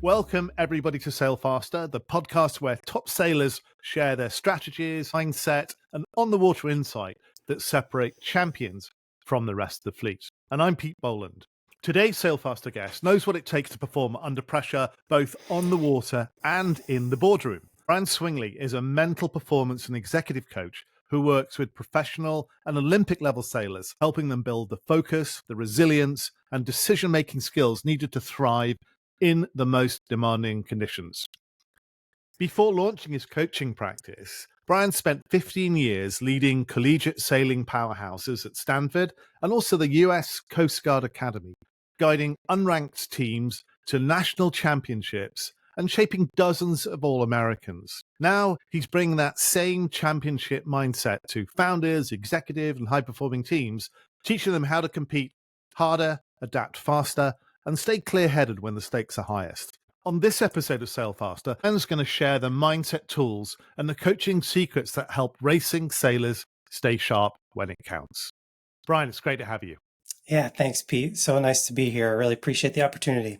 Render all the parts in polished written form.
Welcome, everybody, to Sail Faster, the podcast where top sailors share their strategies, mindset, and on the water insight that separate champions from the rest of the fleet. And I'm Pete Boland. Today's Sail Faster guest knows what it takes to perform under pressure, both on the water and in the boardroom. Brian Swingley is a mental performance and executive coach who works with professional and Olympic level sailors, helping them build the focus, the resilience, and decision-making skills needed to thrive in the most demanding conditions. Before launching his coaching practice, Brian spent 15 years leading collegiate sailing powerhouses at Stanford and also the US Coast Guard Academy, guiding unranked teams to national championships and shaping dozens of All-Americans. Now he's bringing that same championship mindset to founders, executive, and high-performing teams, teaching them how to compete harder, adapt faster, and stay clear-headed when the stakes are highest. On this episode of Sail Faster, Ben's going to share the mindset tools and the coaching secrets that help racing sailors stay sharp when it counts. Brian, it's great to have you. Yeah, thanks, Pete. So nice to be here. I really appreciate the opportunity.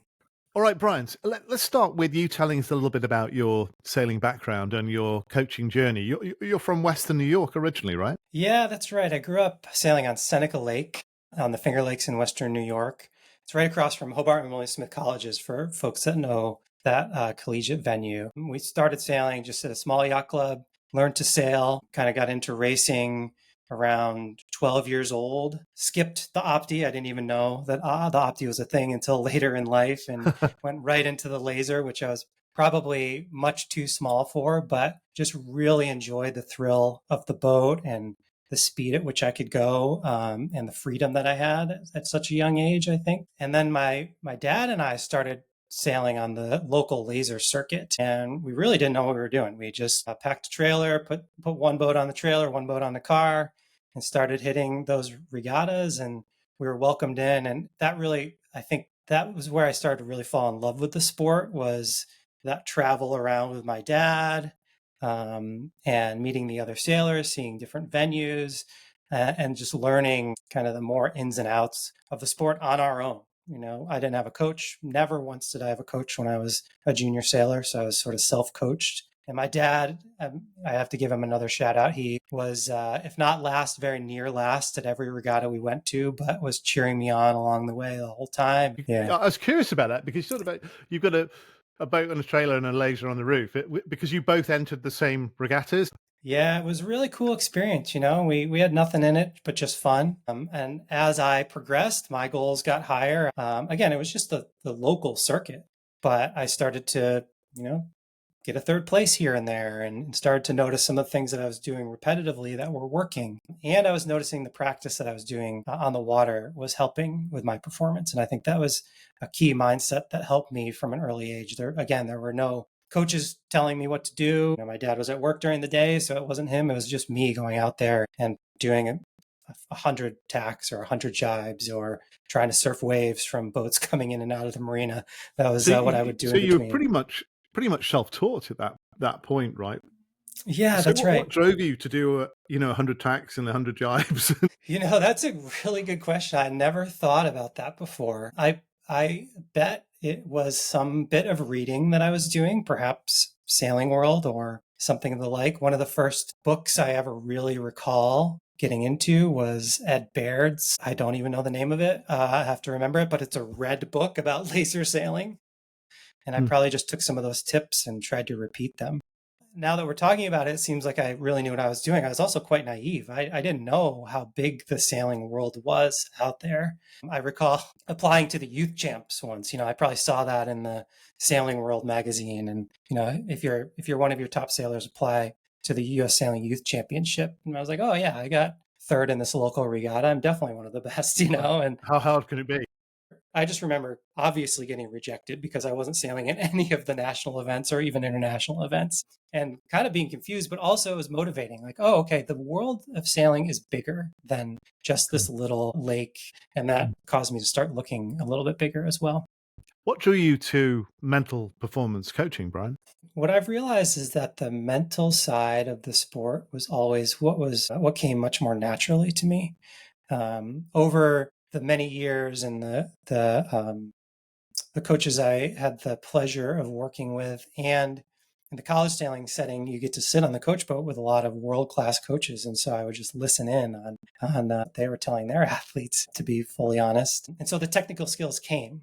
All right, Brian, let's start with you telling us a little bit about your sailing background and your coaching journey. You're from Western New York originally, right? Yeah, that's right. I grew up sailing on Seneca Lake on the Finger Lakes in Western New York. It's right across from Hobart and William Smith Colleges for folks that know that collegiate venue. We started sailing just at a small yacht club, learned to sail, kind of got into racing around 12 years old, skipped the Opti. I didn't even know that the Opti was a thing until later in life, and went right into the laser, which I was probably much too small for, but just really enjoyed the thrill of the boat and the speed at which I could go, and the freedom that I had at such a young age, I think. And then my dad and I started sailing on the local laser circuit, and we really didn't know what we were doing. We just packed a trailer, put one boat on the trailer, one boat on the car, and started hitting those regattas, and we were welcomed in. And that really, I think that was where I started to really fall in love with the sport, was that travel around with my dad, and meeting the other sailors, seeing different venues, and just learning kind of the more ins and outs of the sport on our own. You know, I didn't have a coach. Never once did I have a coach when I was a junior sailor. So I was sort of self-coached. And my dad, I have to give him another shout out. He was, if not last, very near last at every regatta we went to, but was cheering me on along the way the whole time. Yeah. I was curious about that because you've got a boat on a trailer and a laser on the roof because you both entered the same regattas. Yeah, it was a really cool experience. You know, we had nothing in it but just fun. And as I progressed, my goals got higher. Again, it was just the local circuit, but I started to, get a third place here and there, and started to notice some of the things that I was doing repetitively that were working. And I was noticing the practice that I was doing on the water was helping with my performance. And I think that was a key mindset that helped me from an early age. There were no coaches telling me what to do. My dad was at work during the day, so it wasn't him. It was just me going out there and doing 100 tacks or 100 jibes, or trying to surf waves from boats coming in and out of the marina. That was what I would do. So you were pretty much self-taught at that point, right? Yeah, that's right. What drove you to do 100 tacks and 100 jibes? That's a really good question. I never thought about that before. I bet it was some bit of reading that I was doing, perhaps Sailing World or something of the like. One of the first books I ever really recall getting into was Ed Baird's. I don't even know the name of it. I have to remember it, but it's a red book about laser sailing. And I probably just took some of those tips and tried to repeat them. Now that we're talking about it, it seems like I really knew what I was doing. I was also quite naive. I didn't know how big the sailing world was out there. I recall applying to the youth champs once. I probably saw that in the Sailing World magazine. And, if you're one of your top sailors, apply to the US Sailing Youth Championship. And I was like, oh yeah, I got third in this local regatta. I'm definitely one of the best, And how hard can it be? I just remember obviously getting rejected because I wasn't sailing in any of the national events or even international events, and kind of being confused, but also it was motivating. Like, oh, okay, the world of sailing is bigger than just this little lake. And that caused me to start looking a little bit bigger as well. What drew you to mental performance coaching, Brian? What I've realized is that the mental side of the sport was always what came much more naturally to me. Over the many years and the the coaches I had the pleasure of working with. And in the college sailing setting, you get to sit on the coach boat with a lot of world-class coaches. And so I would just listen in on they were telling their athletes, to be fully honest. And so the technical skills came.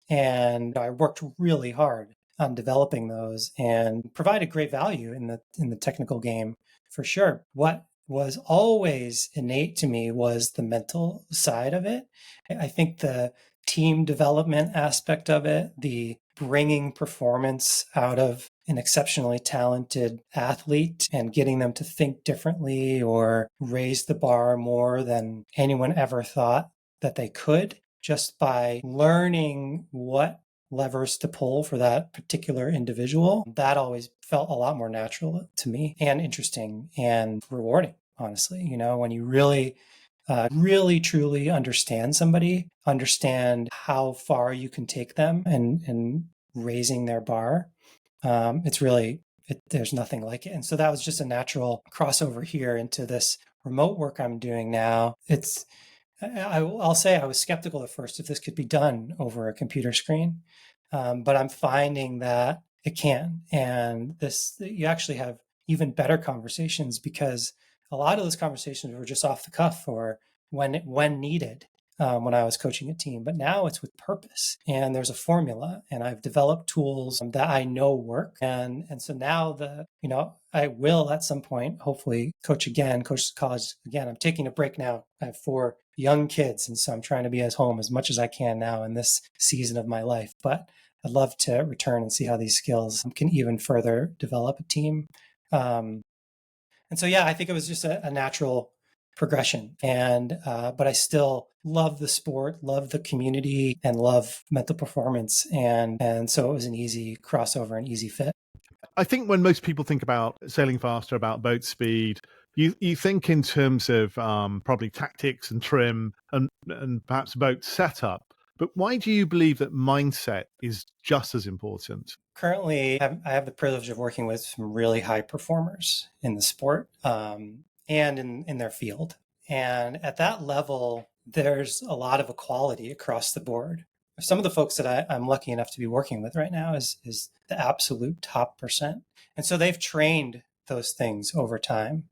And I worked really hard on developing those and provided great value in the technical game for sure. What was always innate to me was the mental side of it. I think the team development aspect of it, the bringing performance out of an exceptionally talented athlete and getting them to think differently or raise the bar more than anyone ever thought that they could, just by learning what levers to pull for that particular individual. That always felt a lot more natural to me and interesting and rewarding, honestly. You know, when you really truly understand somebody, understand how far you can take them and raising their bar, it's really, there's nothing like it. And so that was just a natural crossover here into this remote work I'm doing now. I'll say I was skeptical at first if this could be done over a computer screen, but I'm finding that it can. And you actually have even better conversations because a lot of those conversations were just off the cuff or when needed. When I was coaching a team, but now it's with purpose and there's a formula and I've developed tools that I know work. And so now I will at some point, hopefully coach college again. I'm taking a break now. I have 4 young kids. And so I'm trying to be at home as much as I can now in this season of my life, but I'd love to return and see how these skills can even further develop a team. And so, yeah, I think it was just a natural progression. And but I still love the sport, love the community, and love mental performance. And so it was an easy crossover, an easy fit. I think when most people think about sailing faster, about boat speed, you think in terms of probably tactics and trim and perhaps boat setup. But why do you believe that mindset is just as important? Currently, I have the privilege of working with some really high performers in the sport and in their field. And at that level, there's a lot of equality across the board. Some of the folks that I'm lucky enough to be working with right now is the absolute top percent. And so they've trained those things over time,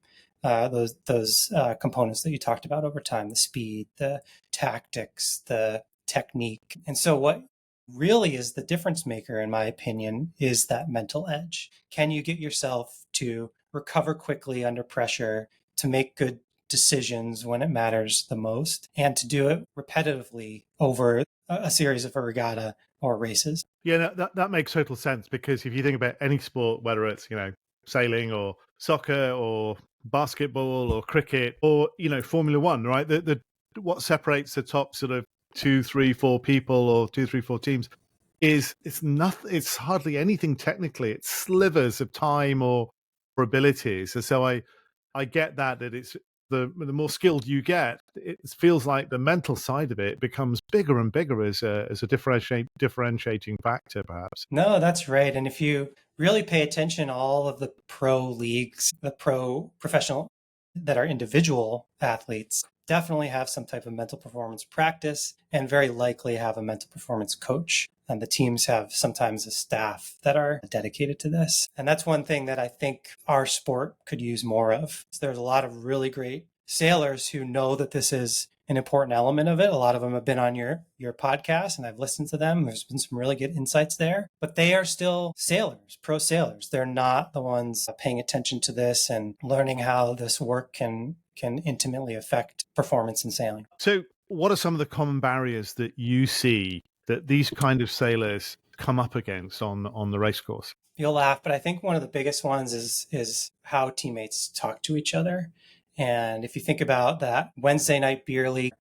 those components that you talked about over time, the speed, the tactics, the technique. And so what really is the difference maker, in my opinion, is that mental edge. Can you get yourself to recover quickly under pressure, to make good decisions when it matters the most, and to do it repetitively over a series of a regatta or races? Yeah, that makes total sense, because if you think about any sport, whether it's, sailing or soccer or basketball or cricket or, Formula One, right? What separates the top sort of 2, 3, 4 people or 2, 3, 4 teams is it's nothing. It's hardly anything technically. It's slivers of time or abilities. And so I get that it's the more skilled you get, it feels like the mental side of it becomes bigger and bigger as a differentiating factor, perhaps. No, that's right. And if you really pay attention, all of the pro leagues, the pro professional that are individual athletes definitely have some type of mental performance practice and very likely have a mental performance coach. And the teams have sometimes a staff that are dedicated to this. And that's one thing that I think our sport could use more of. There's a lot of really great sailors who know that this is an important element of it. A lot of them have been on your podcast and I've listened to them. There's been some really good insights there, but they are still sailors, pro sailors. They're not the ones paying attention to this and learning how this work can intimately affect performance in sailing. So what are some of the common barriers that you see that these kind of sailors come up against on the race course? You'll laugh, but I think one of the biggest ones is how teammates talk to each other. And if you think about that Wednesday night beer league,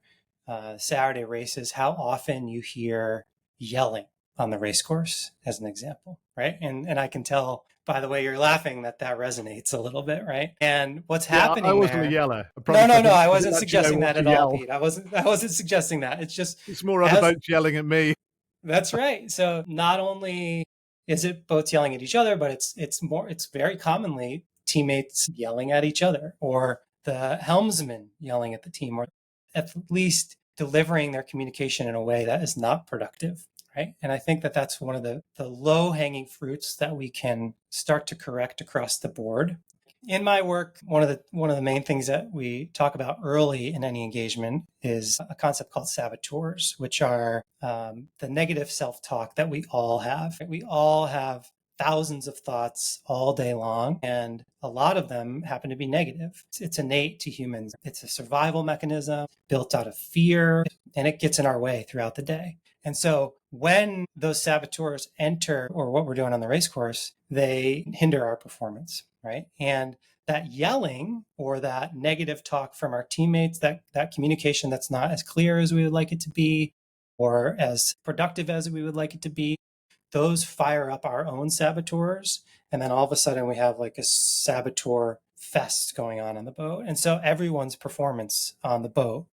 Saturday races, how often you hear yelling on the race course, as an example, right? And I can tell by the way you're laughing that resonates a little bit, right? And what's happening I wasn't there? a yeller. No, I wasn't suggesting that at all, Pete. I wasn't suggesting that. It's more other boats yelling at me. That's right. So not only is it boats yelling at each other, but it's very commonly teammates yelling at each other, or the helmsman yelling at the team, or at least delivering their communication in a way that is not productive, right? And I think that that's one of the low-hanging fruits that we can start to correct across the board. In my work, one of the main things that we talk about early in any engagement is a concept called saboteurs, which are the negative self-talk that we all have. We all have thousands of thoughts all day long, and a lot of them happen to be negative. It's innate to humans. It's a survival mechanism built out of fear, and it gets in our way throughout the day. And so when those saboteurs enter, or what we're doing on the race course, they hinder our performance, right? And that yelling or that negative talk from our teammates, that communication that's not as clear as we would like it to be, or as productive as we would like it to be, those fire up our own saboteurs. And then all of a sudden we have like a saboteur fest going on the boat. And so everyone's performance on the boat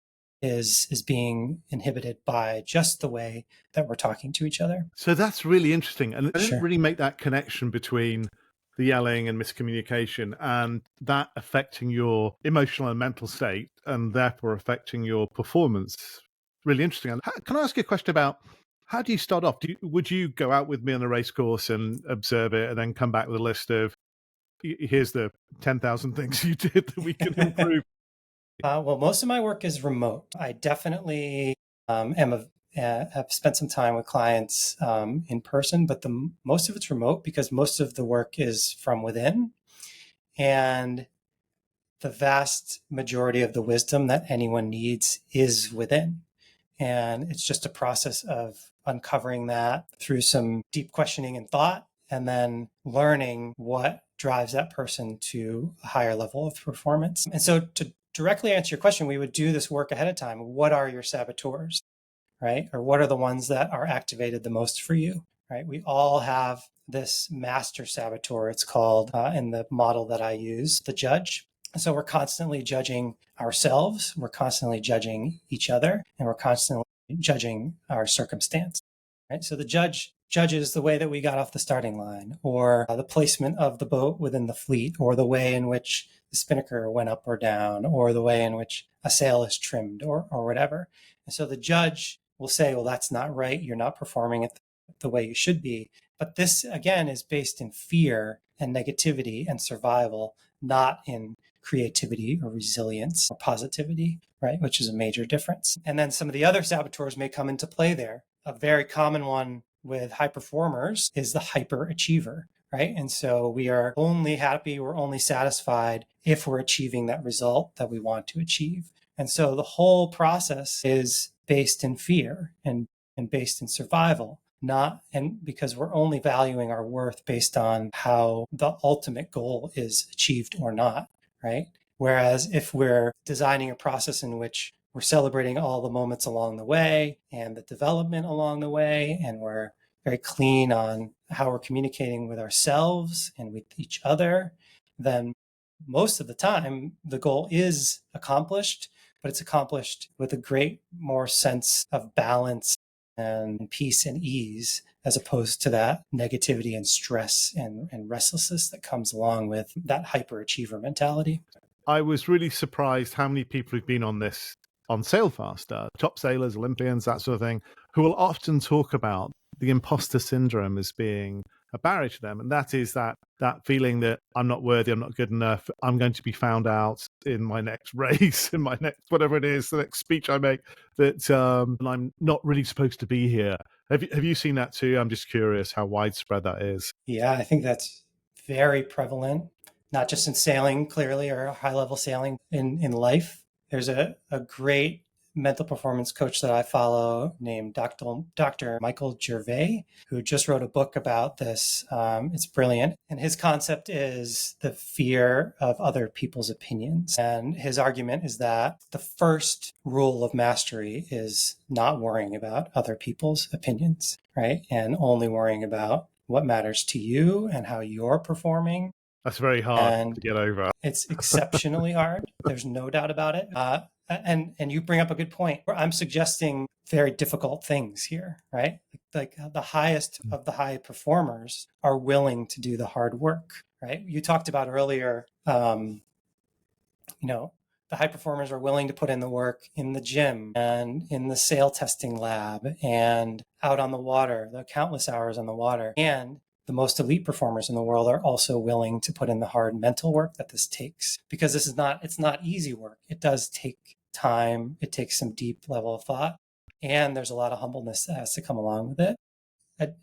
is being inhibited by just the way that we're talking to each other. So that's really interesting. And I didn't Sure. really make that connection between the yelling and miscommunication and that affecting your emotional and mental state and therefore affecting your performance. Really interesting. And can I ask you a question about how do you start off? Would you go out with me on a race course and observe it and then come back with a list of here's the 10,000 things you did that we can improve? Well, most of my work is remote. I definitely have spent some time with clients in person, but most of it's remote because most of the work is from within. And the vast majority of the wisdom that anyone needs is within. And it's just a process of uncovering that through some deep questioning and thought, and then learning what drives that person to a higher level of performance. And so to directly answer your question, we would do this work ahead of time. What are your saboteurs, right? Or what are the ones that are activated the most for you, right? We all have this master saboteur, it's called, in the model that I use, the judge. So we're constantly judging ourselves, we're constantly judging each other, and we're constantly judging our circumstance, right? So the judge judges the way that we got off the starting line, or the placement of the boat within the fleet, or the way in which the spinnaker went up or down, or the way in which a sail is trimmed, or whatever. And so the judge will say, well, that's not right. You're not performing it the way you should be. But this, again, is based in fear and negativity and survival, not in creativity or resilience or positivity, right? Which is a major difference. And then some of the other saboteurs may come into play there. A very common one with high performers is the hyperachiever, right? And so we are only happy, we're only satisfied if we're achieving that result that we want to achieve. And so the whole process is based in fear and based in survival, not and because we're only valuing our worth based on how the ultimate goal is achieved or not, right? Whereas if we're designing a process in which we're celebrating all the moments along the way and the development along the way, and we're very clean on how we're communicating with ourselves and with each other, then most of the time the goal is accomplished, but it's accomplished with a great more sense of balance and peace and ease, as opposed to that negativity and stress and restlessness that comes along with that hyperachiever mentality. I was really surprised how many people who've been on this on Sailfaster, top sailors, Olympians, that sort of thing, who will often talk about the imposter syndrome as being a barrier to them. And that is that feeling that I'm not worthy, I'm not good enough, I'm going to be found out in my next race, in my next, whatever it is, the next speech I make, that I'm not really supposed to be here. Have you seen that too? I'm just curious how widespread that is. Yeah, I think that's very prevalent, not just in sailing, clearly, or high level sailing in life. There's a great mental performance coach that I follow named Dr. Michael Gervais, who just wrote a book about this. It's brilliant. And his concept is the fear of other people's opinions. And his argument is that the first rule of mastery is not worrying about other people's opinions, right? And only worrying about what matters to you and how you're performing. That's very hard to get over. It's exceptionally hard. There's no doubt about it. And you bring up a good point where I'm suggesting very difficult things here, right? Like the highest of the high performers are willing to do the hard work, right? You talked about earlier, The high performers are willing to put in the work in the gym and in the sail testing lab and out on the water, the countless hours on the water. And the most elite performers in the world are also willing to put in the hard mental work that this takes, because it's not easy work. It does take time. It takes some deep level of thought, and there's a lot of humbleness that has to come along with it.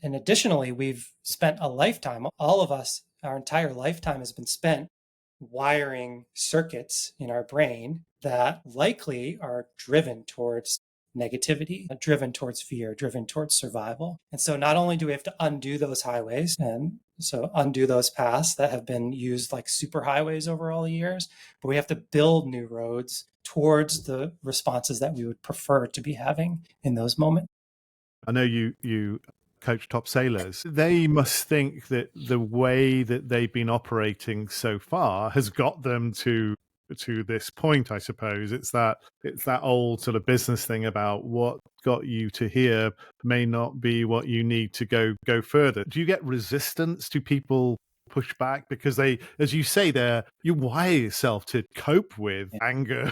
And additionally, we've spent a lifetime, all of us, our entire lifetime has been spent wiring circuits in our brain that likely are driven towards negativity, driven towards fear, driven towards survival. And so not only do we have to undo those highways, and so undo those paths that have been used like super highways over all the years, but we have to build new roads towards the responses that we would prefer to be having in those moments. I know you coach top sailors. They must think that the way that they've been operating so far has got them to this point. I suppose it's that old sort of business thing about what got you to here may not be what you need to go further. Do you get resistance? Do people push back because they, as you say, you wire yourself to cope with anger,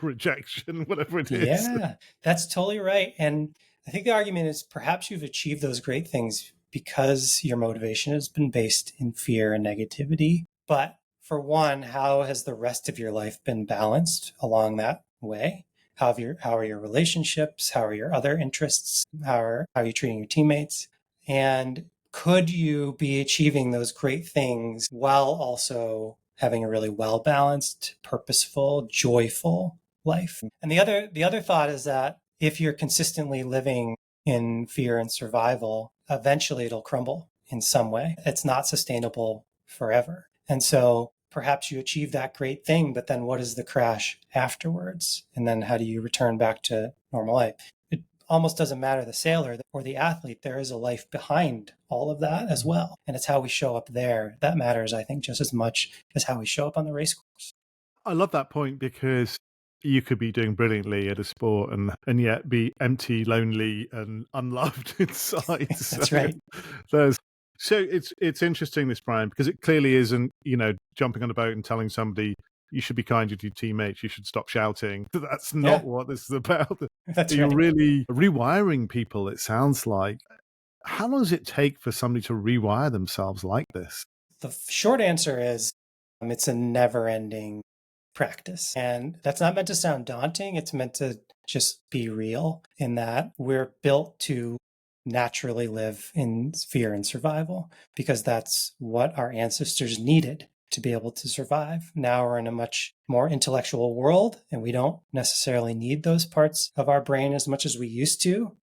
rejection, whatever it is? Yeah, that's totally right. And I think the argument is perhaps you've achieved those great things because your motivation has been based in fear and negativity. But for one, how has the rest of your life been balanced along that way? How are your relationships? How are your other interests? How are you treating your teammates? And could you be achieving those great things while also having a really well-balanced, purposeful, joyful life? And the other thought is that if you're consistently living in fear and survival, eventually it'll crumble in some way. It's not sustainable forever. And so perhaps you achieve that great thing, but then what is the crash afterwards? And then how do you return back to normal life? It almost doesn't matter the sailor or the athlete. There is a life behind all of that as well. And it's how we show up there that matters, I think, just as much as how we show up on the race course. I love that point because you could be doing brilliantly at a sport and yet be empty, lonely, and unloved inside. That's right. It's interesting, this, Brian, because it clearly isn't, jumping on a boat and telling somebody you should be kinder to your teammates, you should stop shouting. That's not what this is about. That's You're right. really rewiring people, it sounds like. How long does it take for somebody to rewire themselves like this? The short answer is it's a never-ending practice. And that's not meant to sound daunting. It's meant to just be real in that we're built to naturally live in fear and survival because that's what our ancestors needed to be able to survive. Now we're in a much more intellectual world and we don't necessarily need those parts of our brain as much as we used to,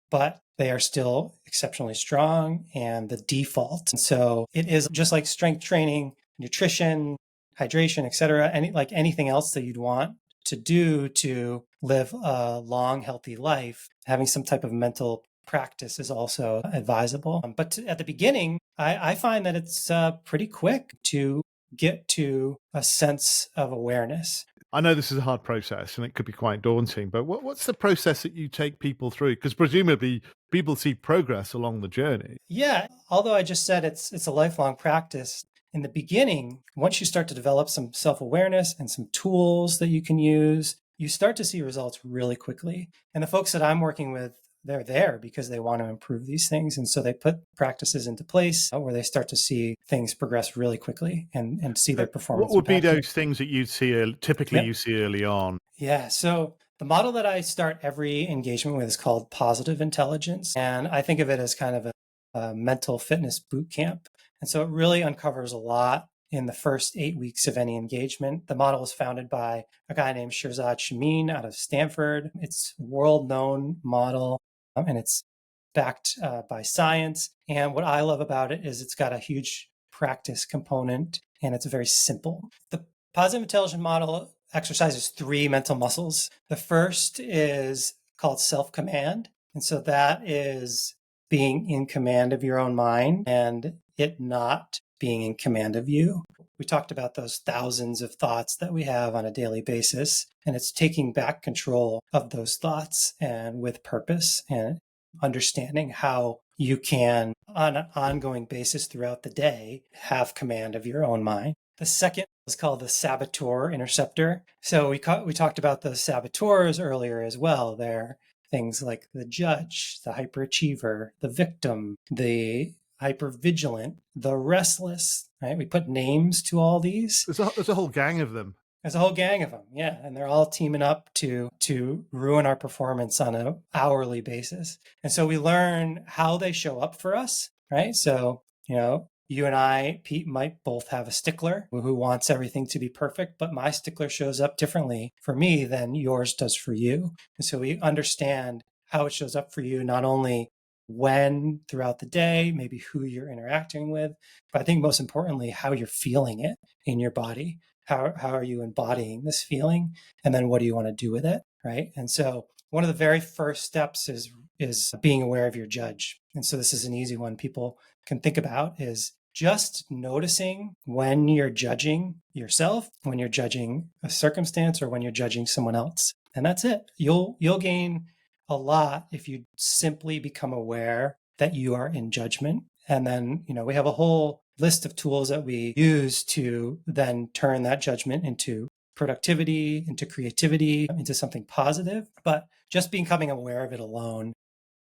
but they are still exceptionally strong and the default. And so it is just like strength training, nutrition, hydration, etc., like anything else that you'd want to do to live a long, healthy life, having some type of mental practice is also advisable. But at the beginning, I find that it's pretty quick to get to a sense of awareness. I know this is a hard process and it could be quite daunting, but what's the process that you take people through? Because presumably people see progress along the journey. Yeah, although I just said it's a lifelong practice, in the beginning, once you start to develop some self-awareness and some tools that you can use, you start to see results really quickly. And the folks that I'm working with, they're there because they want to improve these things. And so they put practices into place where they start to see things progress really quickly and see their performance. What would be those things that you'd see typically you see early on? Yeah. So the model that I start every engagement with is called positive intelligence. And I think of it as kind of a mental fitness boot camp. And so it really uncovers a lot in the first 8 weeks of any engagement. The model was founded by a guy named Shirzad Shamin out of Stanford. It's a world-known model, and it's backed by science. And what I love about it is it's got a huge practice component, and it's very simple. The positive intelligence model exercises 3 mental muscles. The first is called self-command. And so that is being in command of your own mind and it not being in command of you. We talked about those thousands of thoughts that we have on a daily basis, and it's taking back control of those thoughts and with purpose and understanding how you can, on an ongoing basis throughout the day, have command of your own mind. The second is called the saboteur interceptor. So we talked about the saboteurs earlier as well. They're things like the judge, the hyperachiever, the victim, the hypervigilant, the restless, right? We put names to all these. There's a whole gang of them. There's a whole gang of them, yeah, and they're all teaming up to ruin our performance on an hourly basis. And so we learn how they show up for us, right? So, you and I, Pete, might both have a stickler who wants everything to be perfect, but my stickler shows up differently for me than yours does for you. And so we understand how it shows up for you, not only when throughout the day, maybe who you're interacting with, but I think most importantly, how you're feeling it in your body. How are you embodying this feeling? And then what do you want to do with it? Right. And so one of the very first steps is being aware of your judge. And so this is an easy one people can think about, is just noticing when you're judging yourself, when you're judging a circumstance, or when you're judging someone else. And that's it. You'll gain a lot if you simply become aware that you are in judgment. And then, we have a whole list of tools that we use to then turn that judgment into productivity, into creativity, into something positive. But just becoming aware of it alone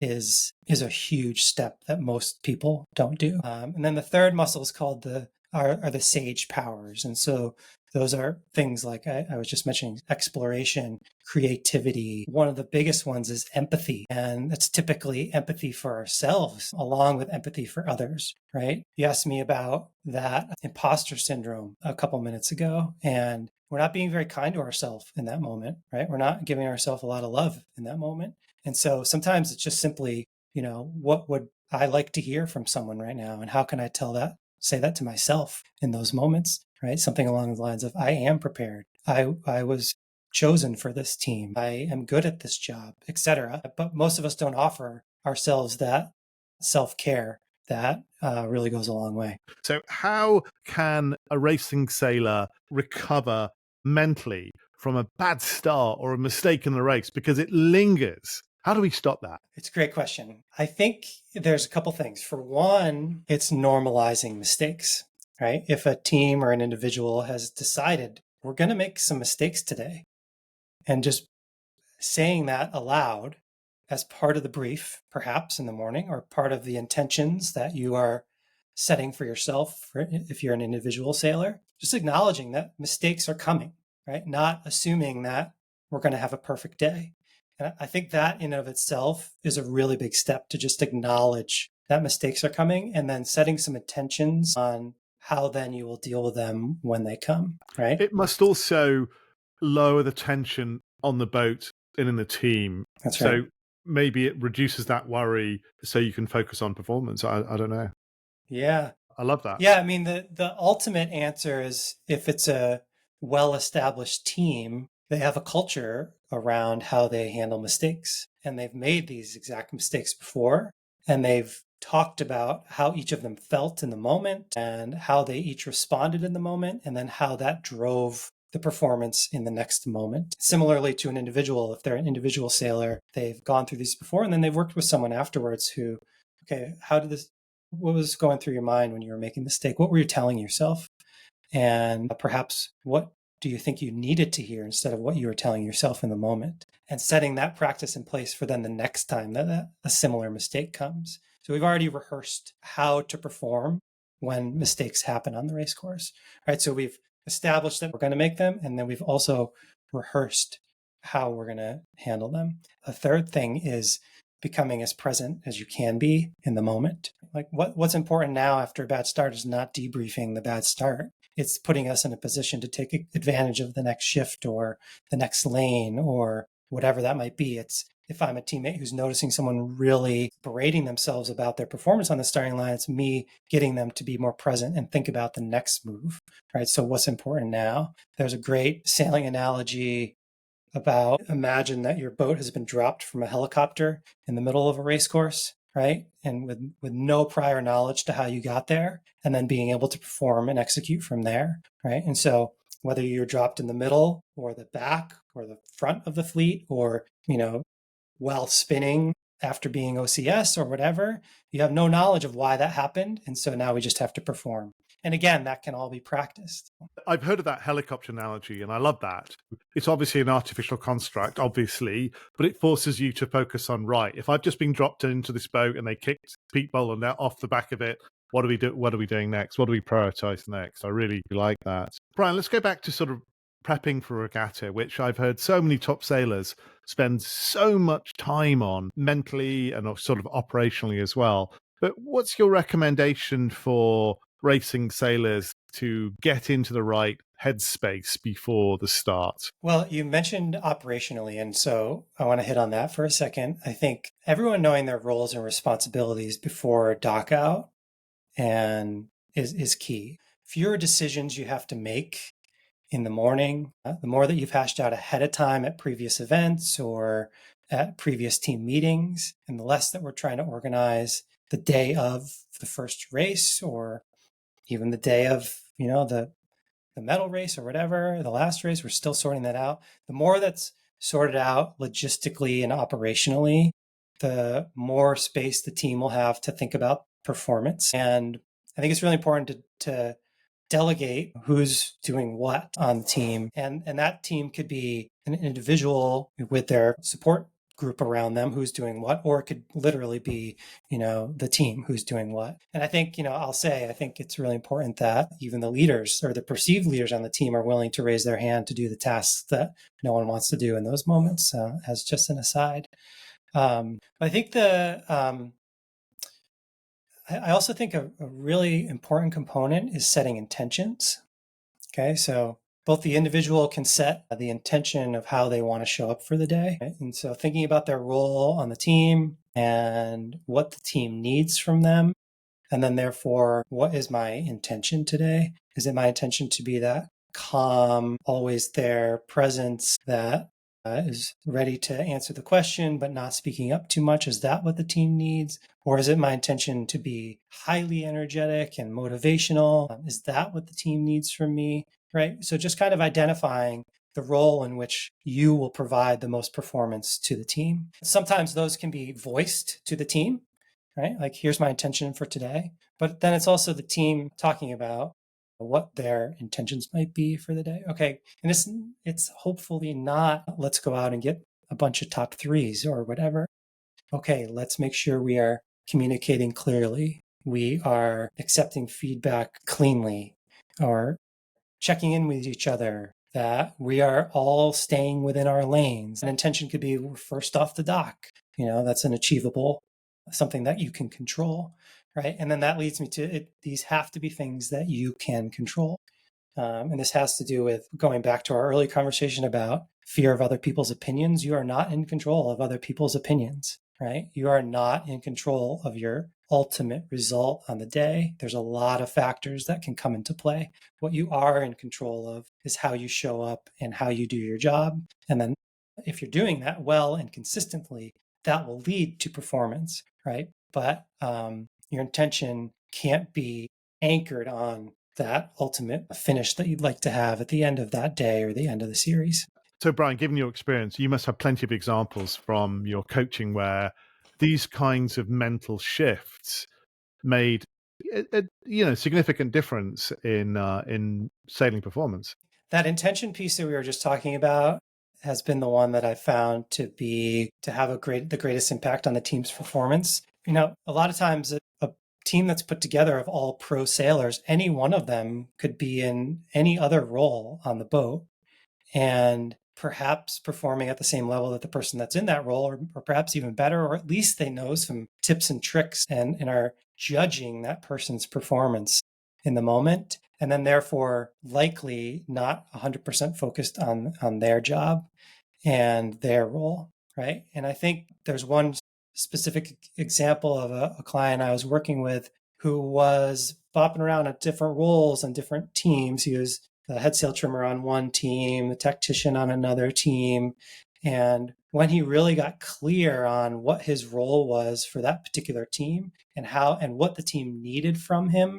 is a huge step that most people don't do. And then the third muscle is called the sage powers. And so those are things like I was just mentioning: exploration, creativity. One of the biggest ones is empathy. And it's typically empathy for ourselves along with empathy for others, right? You asked me about that imposter syndrome a couple minutes ago, and we're not being very kind to ourselves in that moment, right? We're not giving ourselves a lot of love in that moment. And so sometimes it's just simply, what would I like to hear from someone right now? And how can I say that to myself in those moments, right? Something along the lines of, I am prepared. I was chosen for this team. I am good at this job, etc. But most of us don't offer ourselves that self-care that really goes a long way. So how can a racing sailor recover mentally from a bad start or a mistake in the race because it lingers? How do we stop that? It's a great question. I think there's a couple things. For one, it's normalizing mistakes, right? If a team or an individual has decided we're going to make some mistakes today, and just saying that aloud as part of the brief, perhaps in the morning, or part of the intentions that you are setting for yourself, if you're an individual sailor, just acknowledging that mistakes are coming, right? Not assuming that we're going to have a perfect day. And I think that in of itself is a really big step, to just acknowledge that mistakes are coming, and then setting some intentions on how then you will deal with them when they come, right? It must also lower the tension on the boat and in the team. That's so right. maybe it reduces that worry so you can focus on performance. I don't know. Yeah. I love that. Yeah, I mean, the ultimate answer is, if it's a well-established team, they have a culture around how they handle mistakes. And they've made these exact mistakes before. And they've talked about how each of them felt in the moment, and how they each responded in the moment, and then how that drove the performance in the next moment. Similarly to an individual, if they're an individual sailor, they've gone through these before, and then they've worked with someone afterwards who, okay, what was going through your mind when you were making the mistake? What were you telling yourself? And perhaps what do you think you needed to hear instead of what you were telling yourself in the moment? And setting that practice in place for then the next time that a similar mistake comes. So we've already rehearsed how to perform when mistakes happen on the race course, right? So we've established that we're going to make them, and then we've also rehearsed how we're going to handle them. A third thing is becoming as present as you can be in the moment. Like what's important now after a bad start is not debriefing the bad start. It's putting us in a position to take advantage of the next shift or the next lane or whatever that might be. It's, if I'm a teammate who's noticing someone really berating themselves about their performance on the starting line, it's me getting them to be more present and think about the next move, right? So what's important now? There's a great sailing analogy about, imagine that your boat has been dropped from a helicopter in the middle of a race course, right? And with no prior knowledge to how you got there, and then being able to perform and execute from there, right? And so whether you're dropped in the middle or the back or the front of the fleet, or, while spinning after being OCS or whatever, you have no knowledge of why that happened. And so now we just have to perform. And again, that can all be practiced. I've heard of that helicopter analogy, and I love that. It's obviously an artificial construct, obviously, but it forces you to focus on, right, if I've just been dropped into this boat and they kicked Pete Boland out off the back of it, what do we do? What are we doing next? What do we prioritize next? I really like that. Brian, let's go back to sort of prepping for a regatta, which I've heard so many top sailors spend so much time on mentally and sort of operationally as well. But what's your recommendation for racing sailors to get into the right headspace before the start? Well, you mentioned operationally, and so I want to hit on that for a second. I think everyone knowing their roles and responsibilities before dock out and is key. Fewer decisions you have to make in the morning, the more that you've hashed out ahead of time at previous events or at previous team meetings, and the less that we're trying to organize the day of the first race or even the day of, the medal race or whatever, the last race, we're still sorting that out. The more that's sorted out logistically and operationally, the more space the team will have to think about performance. And I think it's really important to delegate who's doing what on the team. And that team could be an individual with their support group around them who's doing what, or it could literally be, the team who's doing what. And I think, I think it's really important that even the leaders or the perceived leaders on the team are willing to raise their hand to do the tasks that no one wants to do in those moments, as just an aside. I think I also think a really important component is setting intentions. Okay, so both the individual can set the intention of how they want to show up for the day. Right? And so thinking about their role on the team and what the team needs from them. And then therefore, what is my intention today? Is it my intention to be that calm, always there presence that is ready to answer the question, but not speaking up too much? Is that what the team needs? Or is it my intention to be highly energetic and motivational? Is that what the team needs from me? Right. So just kind of identifying the role in which you will provide the most performance to the team. Sometimes those can be voiced to the team, right? Like, here's my intention for today. But then it's also the team talking about what their intentions might be for the day. Okay. And it's hopefully not, let's go out and get a bunch of top threes or whatever. Okay. Let's make sure we are communicating clearly. We are accepting feedback cleanly, or checking in with each other, that we are all staying within our lanes. An intention could be, we're first off the dock. That's an achievable, something that you can control, right? And then that leads me to it. These have to be things that you can control. And this has to do with going back to our early conversation about fear of other people's opinions. You are not in control of other people's opinions, right? You are not in control of your ultimate result on the day. There's a lot of factors that can come into play. What you are in control of is how you show up and how you do your job. And then if you're doing that well and consistently, that will lead to performance, right? But your intention can't be anchored on that ultimate finish that you'd like to have at the end of that day or the end of the series. So, Brian, given your experience, you must have plenty of examples from your coaching where these kinds of mental shifts made a significant difference in sailing performance. That intention piece that we were just talking about has been the one that I found to have the greatest impact on the team's performance. A lot of times a team that's put together of all pro sailors, any one of them could be in any other role on the boat and perhaps performing at the same level that the person that's in that role, or perhaps even better, or at least they know some tips and tricks and are judging that person's performance in the moment, and then therefore likely not 100% focused on their job and their role, right? And I think there's one specific example of a client I was working with who was bopping around at different roles and different teams. He was the head sail trimmer on one team, the tactician on another team. And when he really got clear on what his role was for that particular team and what the team needed from him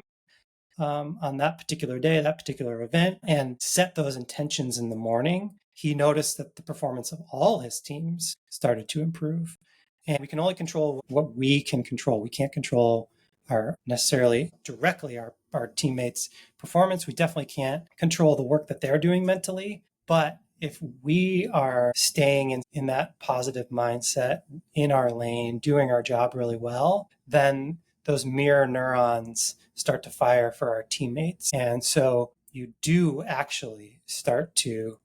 on that particular day, that particular event, and set those intentions in the morning, he noticed that the performance of all his teams started to improve. And we can only control what we can control. We can't control our necessarily directly our teammates' performance. We definitely can't control the work that they're doing mentally, but if we are staying in that positive mindset in our lane, doing our job really well, then those mirror neurons start to fire for our teammates. And so you do actually start to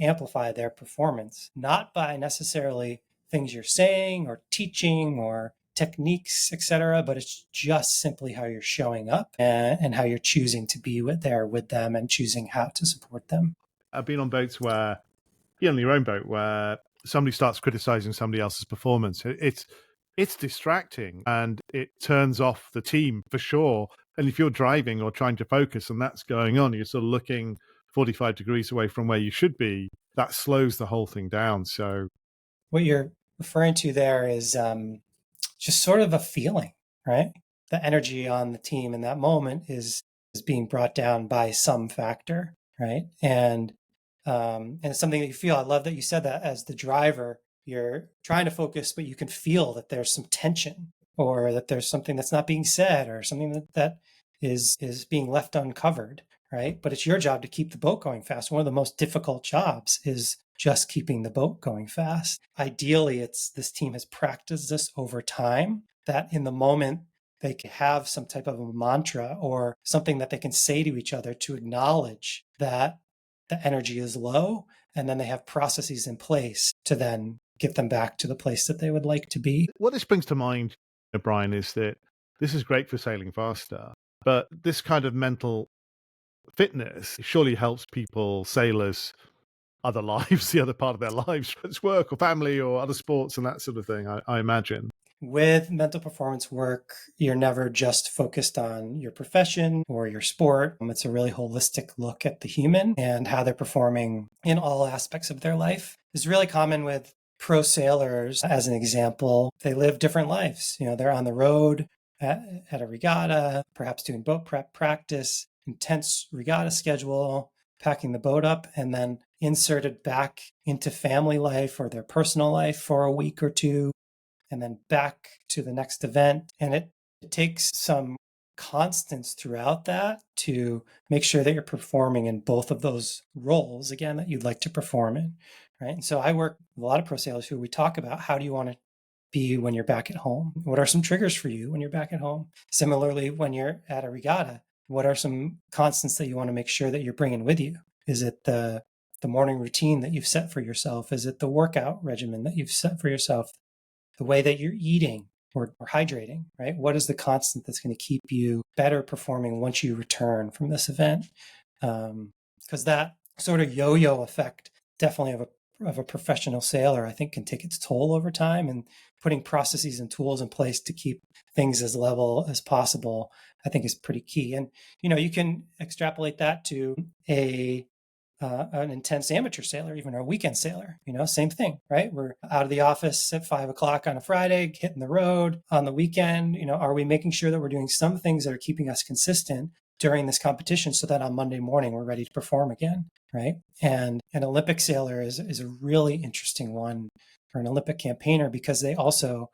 amplify their performance, not by necessarily things you're saying or teaching or techniques, etc., but it's just simply how you're showing up and how you're choosing to be there with them and choosing how to support them. I've been on boats where, on your own boat, where somebody starts criticizing somebody else's performance. It's distracting and it turns off the team for sure. And if you're driving or trying to focus and that's going on, you're sort of looking 45 degrees away from where you should be, that slows the whole thing down. So what you're referring to there is just sort of a feeling, right? The energy on the team in that moment is being brought down by some factor, right? And it's something that you feel. I love that you said that. As the driver, you're trying to focus, but you can feel that there's some tension, or that there's something that's not being said, or something that is being left uncovered, right? But it's your job to keep the boat going fast. One of the most difficult jobs is just keeping the boat going fast. Ideally, this team has practiced this over time, that in the moment they can have some type of a mantra or something that they can say to each other to acknowledge that the energy is low, and then they have processes in place to then get them back to the place that they would like to be. what this brings to mind, Brian, is that this is great for sailing faster, but this kind of mental fitness surely helps people, sailors, other lives, the other part of their lives, whether it's work or family or other sports and that sort of thing, I imagine. With mental performance work, you're never just focused on your profession or your sport. It's a really holistic look at the human and how they're performing in all aspects of their life. It's really common with pro sailors, as an example. They live different lives. They're on the road at a regatta, perhaps doing boat prep practice, intense regatta schedule, packing the boat up, and then inserted back into family life or their personal life for a week or two, and then back to the next event. And it takes some constants throughout that to make sure that you're performing in both of those roles, again, that you'd like to perform in, right? And so I work with a lot of pro sailors who we talk about, how do you want to be when you're back at home? What are some triggers for you when you're back at home? Similarly, when you're at a regatta, what are some constants that you want to make sure that you're bringing with you? Is it the morning routine that you've set for yourself? Is it the workout regimen that you've set for yourself? The way that you're eating or hydrating, right? What is the constant that's going to keep you better performing once you return from this event? Because that sort of yo-yo effect, definitely of a professional sailor, I think can take its toll over time, and putting processes and tools in place to keep things as level as possible, I think is pretty key. And, you can extrapolate that to an intense amateur sailor, even a weekend sailor, same thing, right? We're out of the office at 5 o'clock on a Friday, hitting the road on the weekend. Are we making sure that we're doing some things that are keeping us consistent during this competition so that on Monday morning we're ready to perform again, right? And an Olympic sailor is a really interesting one, or an Olympic campaigner, because they also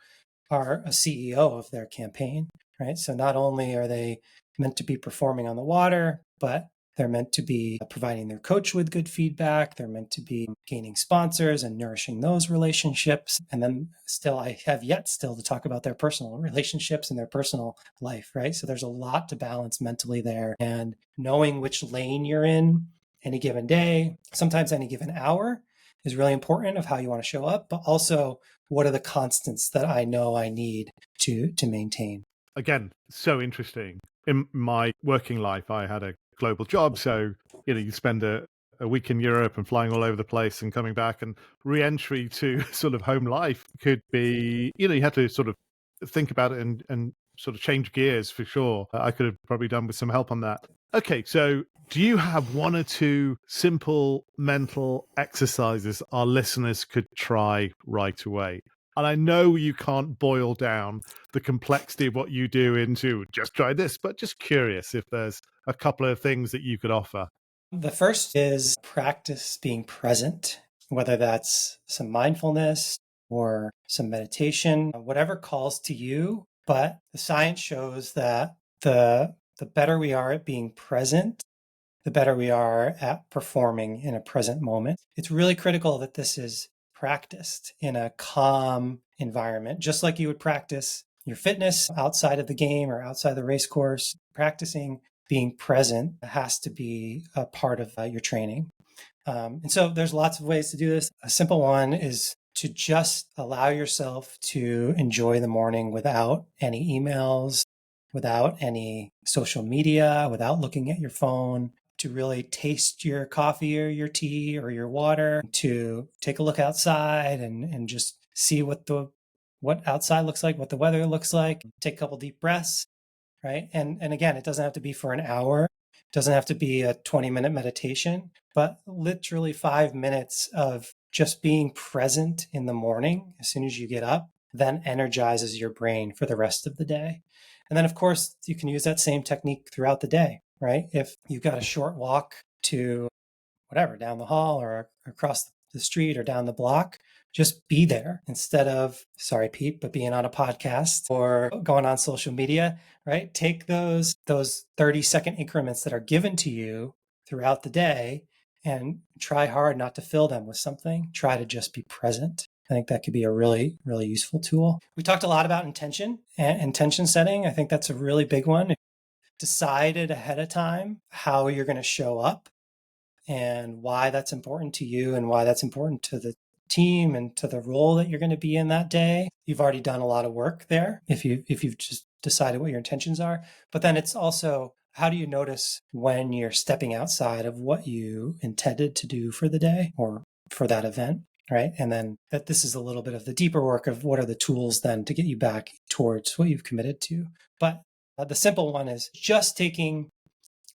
are a CEO of their campaign, right? So not only are they meant to be performing on the water, but they're meant to be providing their coach with good feedback. They're meant to be gaining sponsors and nourishing those relationships. And then I have yet to talk about their personal relationships and their personal life, right? So there's a lot to balance mentally there. And knowing which lane you're in any given day, sometimes any given hour, is really important of how you want to show up, but also what are the constants that I know I need to maintain. Again, so interesting. In my working life, I had a global job. So, you spend a week in Europe and flying all over the place and coming back, and re-entry to sort of home life could be, you have to sort of think about it and sort of change gears for sure. I could have probably done with some help on that. Okay, so do you have one or two simple mental exercises our listeners could try right away? And I know you can't boil down the complexity of what you do into just try this, but just curious if there's a couple of things that you could offer. The first is practice being present, whether that's some mindfulness, or some meditation, whatever calls to you. But the science shows that the better we are at being present, the better we are at performing in a present moment. It's really critical that this is practiced in a calm environment, just like you would practice your fitness outside of the game or outside the race course. Practicing being present has to be a part of your training. And so there's lots of ways to do this. A simple one is to just allow yourself to enjoy the morning without any emails, without any social media, without looking at your phone, to really taste your coffee or your tea or your water, to take a look outside and just see what outside looks like, what the weather looks like, take a couple deep breaths, right? And again, it doesn't have to be for an hour. It doesn't have to be a 20-minute meditation, but literally 5 minutes of just being present in the morning as soon as you get up, then energizes your brain for the rest of the day. And then, of course, you can use that same technique throughout the day, right? If you've got a short walk to whatever, down the hall or across the street or down the block, just be there instead of, sorry, Pete, but being on a podcast or going on social media, right? Take those 30-second increments that are given to you throughout the day and try hard not to fill them with something. Try to just be present. I think that could be a really, really useful tool. We talked a lot about intention and intention setting. I think that's a really big one. Decided ahead of time how you're going to show up and why that's important to you and why that's important to the team and to the role that you're going to be in that day. You've already done a lot of work there if you've just decided what your intentions are. But then it's also, how do you notice when you're stepping outside of what you intended to do for the day or for that event, right? And then that this is a little bit of the deeper work of what are the tools then to get you back towards what you've committed to. But the simple one is just taking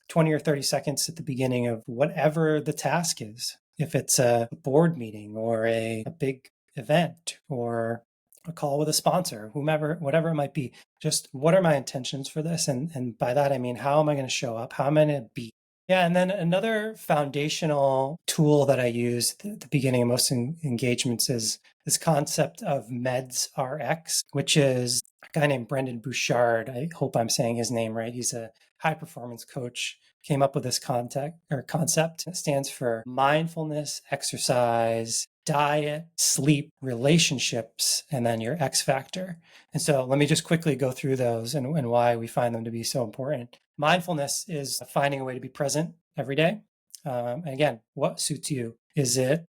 20 or 30 seconds at the beginning of whatever the task is. If it's a board meeting or a big event or a call with a sponsor, whomever, whatever it might be, just what are my intentions for this? And by that, I mean, how am I going to show up? How am I going to be? Yeah, and then another foundational tool that I use at the beginning of most engagements is this concept of MEDS RX, which is a guy named Brendan Bouchard. I hope I'm saying his name right. He's a high performance coach, came up with this concept. It stands for mindfulness, exercise, diet, sleep, relationships, and then your X factor. And so let me just quickly go through those and why we find them to be so important. Mindfulness is finding a way to be present every day. And again, what suits you? Is it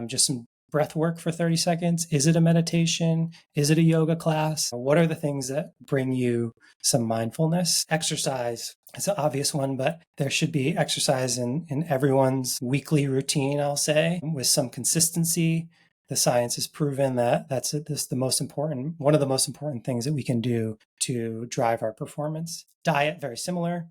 just some breath work for 30 seconds? Is it a meditation? Is it a yoga class? What are the things that bring you some mindfulness? Exercise is an obvious one, but there should be exercise in everyone's weekly routine, I'll say, with some consistency. The science has proven that that's the most important, one of the most important things that we can do to drive our performance. Diet, very similar.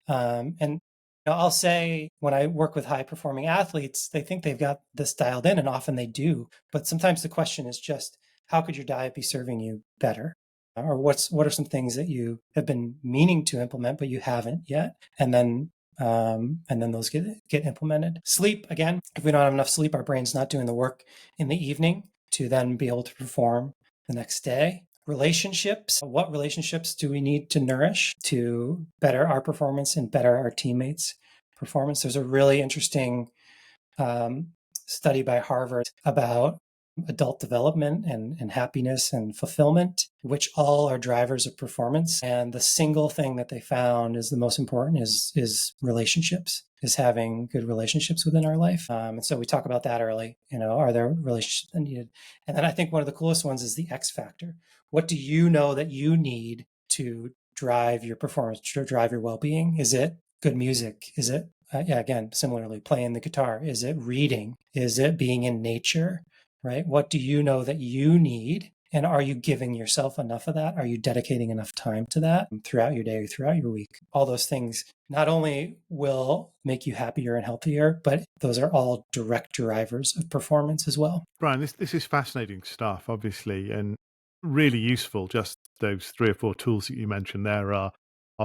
And I'll say when I work with high performing athletes, they think they've got this dialed in, and often they do. But sometimes the question is just, how could your diet be serving you better? Or what are some things that you have been meaning to implement, but you haven't yet? And then those get implemented. Sleep, again, if we don't have enough sleep, our brain's not doing the work in the evening to then be able to perform the next day. Relationships, what relationships do we need to nourish to better our performance and better our teammates' performance? There's a really interesting study by Harvard about adult development and happiness and fulfillment, which all are drivers of performance. And the single thing that they found is the most important is relationships, is having good relationships within our life. And so we talk about that early, are there relationships that needed? And then I think one of the coolest ones is the X factor. What do you know that you need to drive your performance, to drive your well-being? Is it good music? Is it, again, similarly, playing the guitar? Is it reading? Is it being in nature? Right? What do you know that you need? And are you giving yourself enough of that? Are you dedicating enough time to that throughout your day or throughout your week? All those things not only will make you happier and healthier, but those are all direct drivers of performance as well. Brian, this is fascinating stuff, obviously, and really useful. Just those 3 or 4 tools that you mentioned there are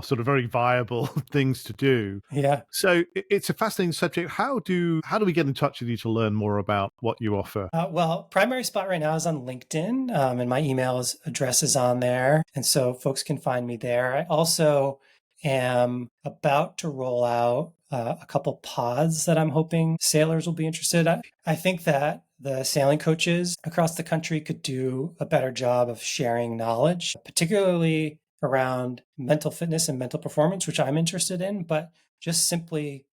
sort of very viable things to do. Yeah. So it's a fascinating subject. How do we get in touch with you to learn more about what you offer? Well, primary spot right now is on LinkedIn, and my email address is on there. And so folks can find me there. I also am about to roll out a couple pods that I'm hoping sailors will be interested. I think that the sailing coaches across the country could do a better job of sharing knowledge, particularly around mental fitness and mental performance, which I'm interested in, but just simply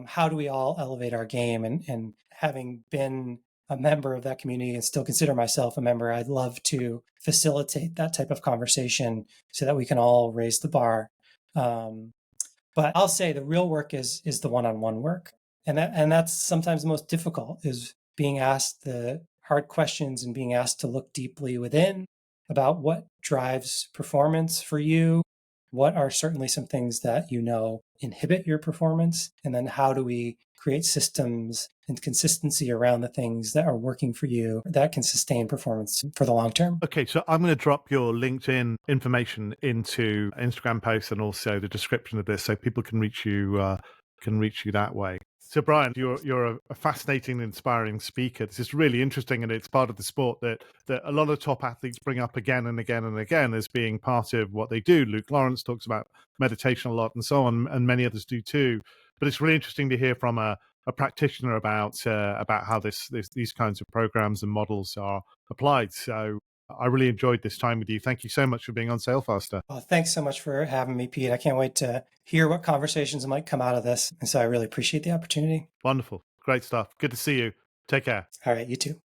how do we all elevate our game? And having been a member of that community and still consider myself a member, I'd love to facilitate that type of conversation so that we can all raise the bar. But I'll say the real work is the one-on-one work, and that's sometimes the most difficult, is being asked the hard questions and being asked to look deeply within about what drives performance for you. What are certainly some things that inhibit your performance, and then how do we create systems and consistency around the things that are working for you that can sustain performance for the long term. Okay, so I'm going to drop your LinkedIn information into Instagram posts and also the description of this, so people can reach you that way. So, Brian, you're a fascinating, inspiring speaker. This is really interesting, and it's part of the sport that a lot of top athletes bring up again and again and again as being part of what they do. Luke Lawrence talks about meditation a lot, and so on, and many others do too. But it's really interesting to hear from a practitioner about how these kinds of programs and models are applied. So I really enjoyed this time with you. Thank you so much for being on Sailfaster. Well, thanks so much for having me, Pete. I can't wait to hear what conversations might come out of this. And so I really appreciate the opportunity. Wonderful. Great stuff. Good to see you. Take care. All right, you too.